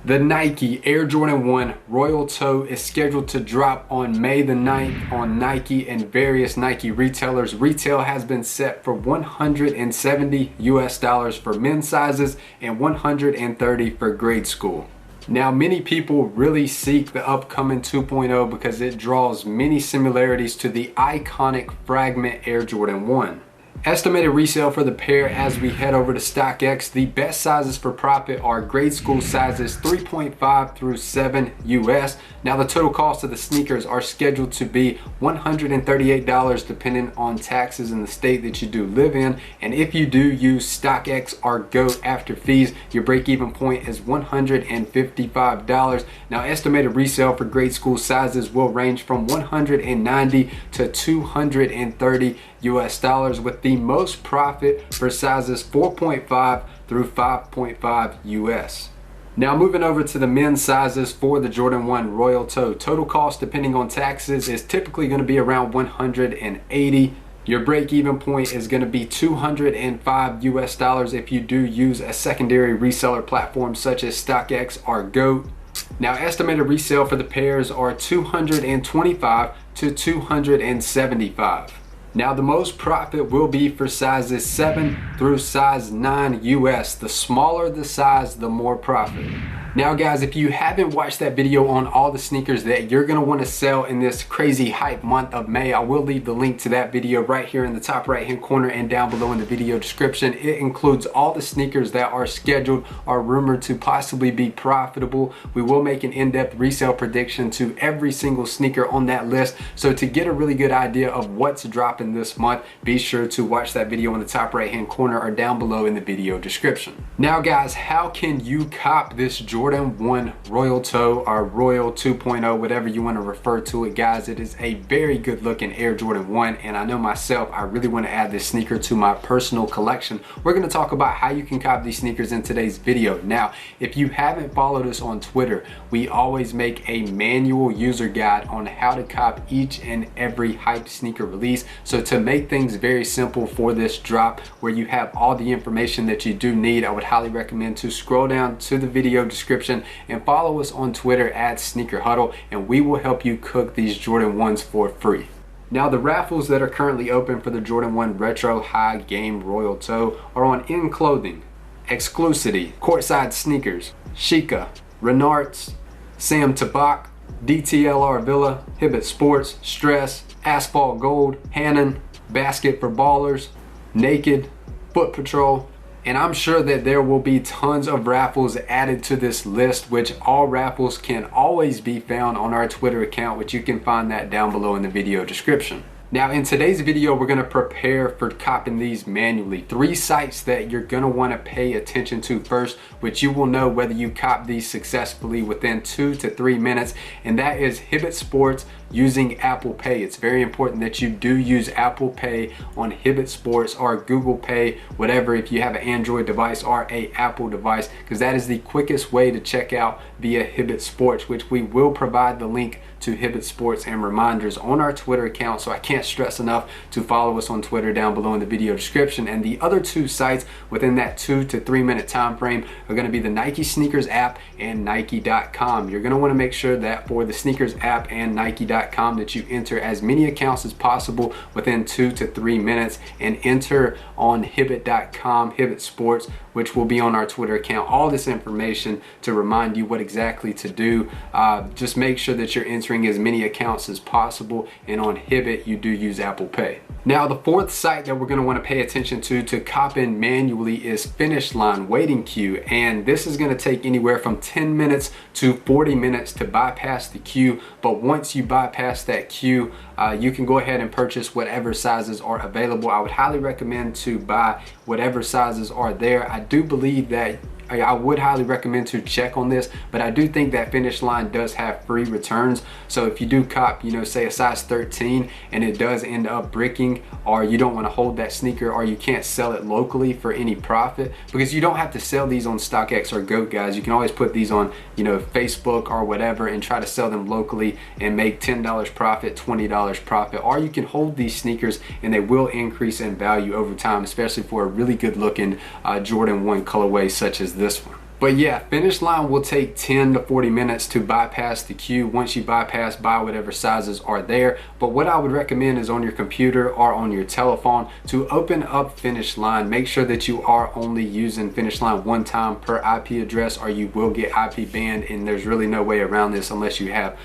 The Nike Air Jordan 1 Royal Toe is scheduled to drop on May the 9th on Nike and various Nike retailers. Retail has been set for $170 for men's sizes and $130 for grade school. Now, many people really seek the upcoming 2.0 because it draws many similarities to the iconic Fragment Air Jordan 1. Estimated resale for the pair as we head over to StockX. The best sizes for profit are grade school sizes 3.5 through 7 US. Now the total cost of the sneakers are scheduled to be $138 depending on taxes in the state that you do live in. And if you do use StockX or GOAT after fees, your break-even point is $155. Now estimated resale for grade school sizes will range from $190 to $230 US, with the most profit for sizes 4.5 through 5.5 US. Now moving over to the men's sizes for the Jordan 1 Royal Toe. Total cost depending on taxes is typically going to be around $180. Your break-even point is going to be $205 US if you do use a secondary reseller platform such as StockX or GOAT. Now estimated resale for the pairs are $225 to $275. Now the most profit will be for sizes 7 through size 9 US. The smaller the size, the more profit. Now guys, if you haven't watched that video on all the sneakers that you're gonna wanna sell in this crazy hype month of May, I will leave the link to that video right here in the top right hand corner and down below in the video description. It includes all the sneakers that are scheduled or rumored to possibly be profitable. We will make an in-depth resale prediction to every single sneaker on that list. So to get a really good idea of what's dropping this month, be sure to watch that video in the top right hand corner or down below in the video description. Now guys, how can you cop this Jordan 1 Royal Toe or Royal 2.0, whatever you want to refer to it, guys? It is a very good looking Air Jordan 1, and I know myself, I really want to add this sneaker to my personal collection. We're going to talk about how you can cop these sneakers in today's video. Now, if you haven't followed us on Twitter, we always make a manual user guide on how to cop each and every hype sneaker release. So to make things very simple for this drop, where you have all the information that you do need, I would highly recommend to scroll down to the video description and follow us on Twitter at Sneaker Huddle, and we will help you cook these Jordan 1s for free. Now the raffles that are currently open for the Jordan 1 Retro High Game Royal Toe are on In Clothing, Exclusivity, Courtside Sneakers, Sheikah, Renards, Sam Tabak, DTLR Villa, Hibbett Sports, Stress, Asphalt Gold, Hannon, Basket for Ballers, Naked, Foot Patrol, and I'm sure that there will be tons of raffles added to this list, which all raffles can always be found on our Twitter account, which you can find that down below in the video description. Now in today's video, we're gonna prepare for copping these manually. 3 sites that you're gonna wanna pay attention to first, which you will know whether you cop these successfully within 2 to 3 minutes, and that is Hibbett Sports using Apple Pay. It's very important that you do use Apple Pay on Hibbett Sports or Google Pay, whatever, if you have an Android device or a Apple device, because that is the quickest way to check out via Hibbett Sports, which we will provide the link to Hibbett Sports and reminders on our Twitter account. So I can't stress enough to follow us on Twitter down below in the video description. And the other 2 sites within that 2 to 3 minute time frame are going to be the Nike Sneakers app and Nike.com. You're going to want to make sure that for the Sneakers app and Nike.com that you enter as many accounts as possible within 2 to 3 minutes, and enter on Hibbett.com, Hibbett Sports, which will be on our Twitter account, all this information to remind you what exactly to do. Just make sure that you're entering as many accounts as possible, and on Hibbett you do use Apple Pay. Now the 4th site that we're going to want to pay attention to cop in manually is Finish Line Waiting Queue, and this is going to take anywhere from 10 minutes to 40 minutes to bypass the queue. But once you bypass that queue, you can go ahead and purchase whatever sizes are available. I would highly recommend to buy whatever sizes are there. I do believe that I would highly recommend to check on this, but I do think that Finish Line does have free returns. So if you do cop, say a size 13 and it does end up bricking, or you don't want to hold that sneaker, or you can't sell it locally for any profit, because you don't have to sell these on StockX or GOAT, guys. You can always put these on Facebook or whatever and try to sell them locally and make $10 profit, $20 profit, or you can hold these sneakers and they will increase in value over time, especially for a really good looking Jordan 1 colorway such as this one. But yeah, finish line will take 10 to 40 minutes to bypass the queue. Once you bypass, buy whatever sizes are there. But what I would recommend is on your computer or on your telephone to open up finish line. Make sure that you are only using finish line one time per IP address, or you will get IP banned, and there's really no way around this unless you have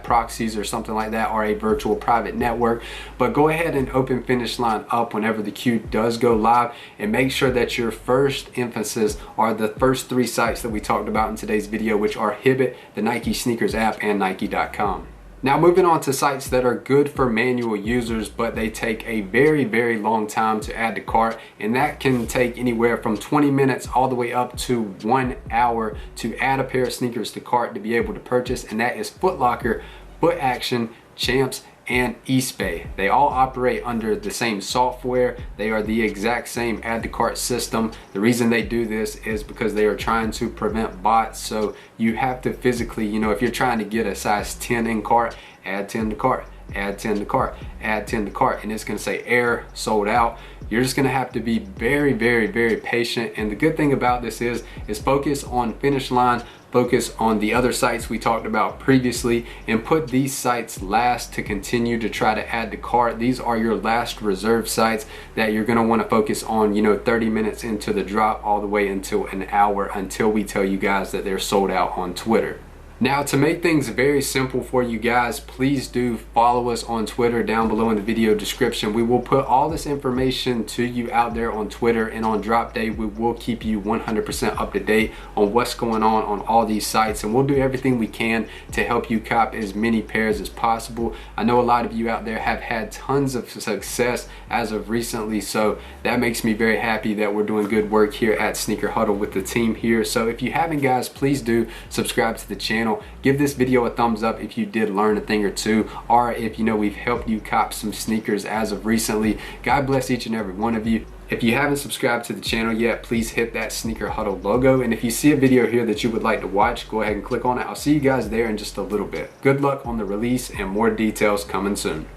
proxies or something like that, or a virtual private network. But go ahead and open finish line up whenever the queue does go live, and make sure that your first emphasis are the first 3 sites that we talked about in today's video, which are Hibbett, the Nike sneakers app, and Nike.com. Now moving on to sites that are good for manual users, but they take a very long time to add to cart, and that can take anywhere from 20 minutes all the way up to 1 hour to add a pair of sneakers to cart to be able to purchase, and that is Foot Locker, Foot Action, Champs, and Eastbay. They all operate under the same software. They are the exact same add to cart system. The reason they do this is because they are trying to prevent bots. So you have to physically, if you're trying to get a size 10 in cart, add 10 to cart, add 10 to cart, add 10 to cart, and it's going to say error, sold out. You're just going to have to be very patient. And the good thing about this is focus on finish line, focus on the other sites we talked about previously, and put these sites last to continue to try to add to cart. These are your last reserve sites that you're going to want to focus on, 30 minutes into the drop all the way until an hour, until we tell you guys that they're sold out on Twitter. Now, to make things very simple for you guys, please do follow us on Twitter down below in the video description. We will put all this information to you out there on Twitter, and on drop day we will keep you 100% up to date on what's going on all these sites, and we'll do everything we can to help you cop as many pairs as possible. I know a lot of you out there have had tons of success as of recently, so that makes me very happy that we're doing good work here at Sneaker Huddle with the team here. So if you haven't, guys, please do subscribe to the channel. Give this video a thumbs up if you did learn a thing or two, or if we've helped you cop some sneakers as of recently. God bless each and every one of you. If you haven't subscribed to the channel yet, please hit that Sneaker Huddle logo, and if you see a video here that you would like to watch, go ahead and click on it. I'll see you guys there in just a little bit. Good luck on the release, and more details coming soon.